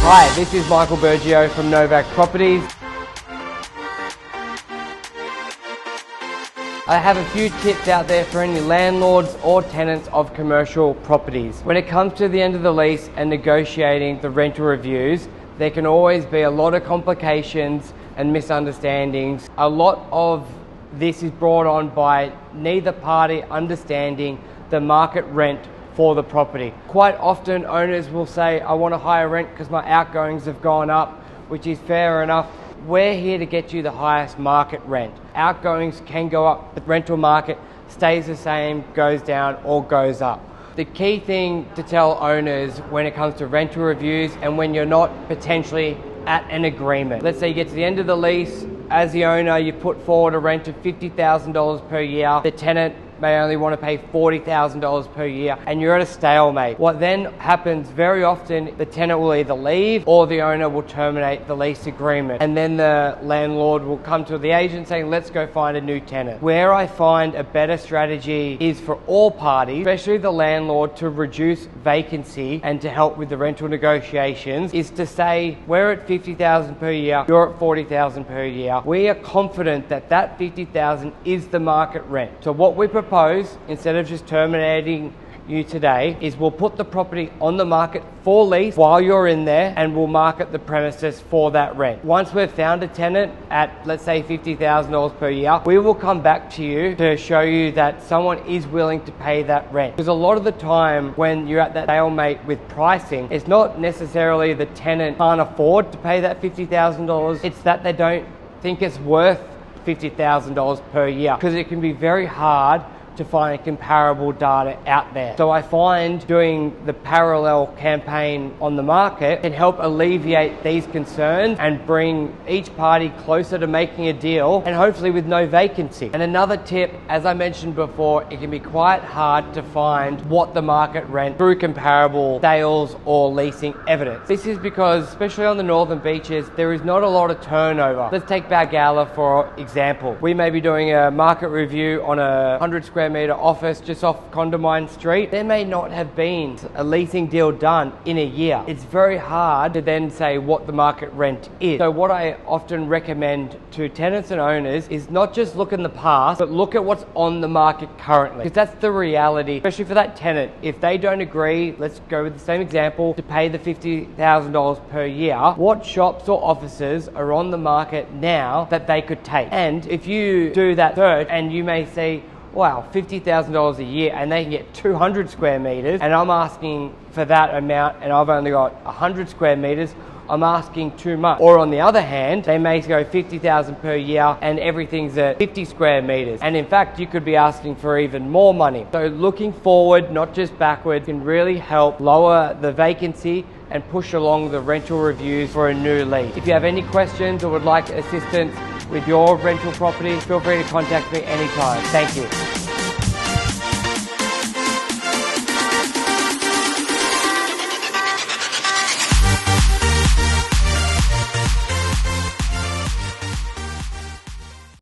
Hi, this is Michael Burgio from Novak Properties. I have a few tips out there for any landlords or tenants of commercial properties. When it comes to the end of the lease and negotiating the rental reviews, there can always be a lot of complications and misunderstandings. A lot of this is brought on by neither party understanding the market rent for the property. Quite often owners will say, I want a higher rent because my outgoings have gone up, which is fair enough. We're here to get you the highest market rent. Outgoings can go up, but the rental market stays the same, goes down or goes up. The key thing to tell owners when it comes to rental reviews and when you're not potentially at an agreement. Let's say you get to the end of the lease, as the owner you put forward a rent of $50,000 per year. The tenant may only want to pay $40,000 per year and you're at a stalemate. What then happens very often, the tenant will either leave or the owner will terminate the lease agreement, and then the landlord will come to the agent saying, let's go find a new tenant. Where I find a better strategy is for all parties, especially the landlord, to reduce vacancy and to help with the rental negotiations, is to say, we're at $50,000 per year, you're at $40,000 per year. We are confident that that $50,000 is the market rent. So what we propose, instead of just terminating you today, is we'll put the property on the market for lease while you're in there, and we'll market the premises for that rent. Once we've found a tenant at, let's say, $50,000 per year, we will come back to you to show you that someone is willing to pay that rent. Because a lot of the time when you're at that stalemate with pricing, it's not necessarily the tenant can't afford to pay that $50,000, it's that they don't think it's worth $50,000 per year, because it can be very hard to find comparable data out there. So I find doing the parallel campaign on the market can help alleviate these concerns and bring each party closer to making a deal, and hopefully with no vacancy. And another tip, as I mentioned before, it can be quite hard to find what the market rent through comparable sales or leasing evidence. This is because, especially on the northern beaches, there is not a lot of turnover. Let's take Balgala for example. We may be doing a market review on a 100 square meter office just off Condamine Street. There may not have been a leasing deal done in a year. It's very hard to then say what the market rent is. So what I often recommend to tenants and owners is not just look in the past, but look at what's on the market currently. Because that's the reality, especially for that tenant. If they don't agree, let's go with the same example, to pay the $50,000 per year, what shops or offices are on the market now that they could take? And if you do that search and you may say, wow, $50,000 a year and they can get 200 square meters, and I'm asking for that amount and I've only got 100 square meters, I'm asking too much. Or on the other hand, they may go $50,000 per year and everything's at 50 square meters. And in fact, you could be asking for even more money. So looking forward, not just backwards, can really help lower the vacancy and push along the rental reviews for a new lease. If you have any questions or would like assistance with your rental property, feel free to contact me anytime. Thank you.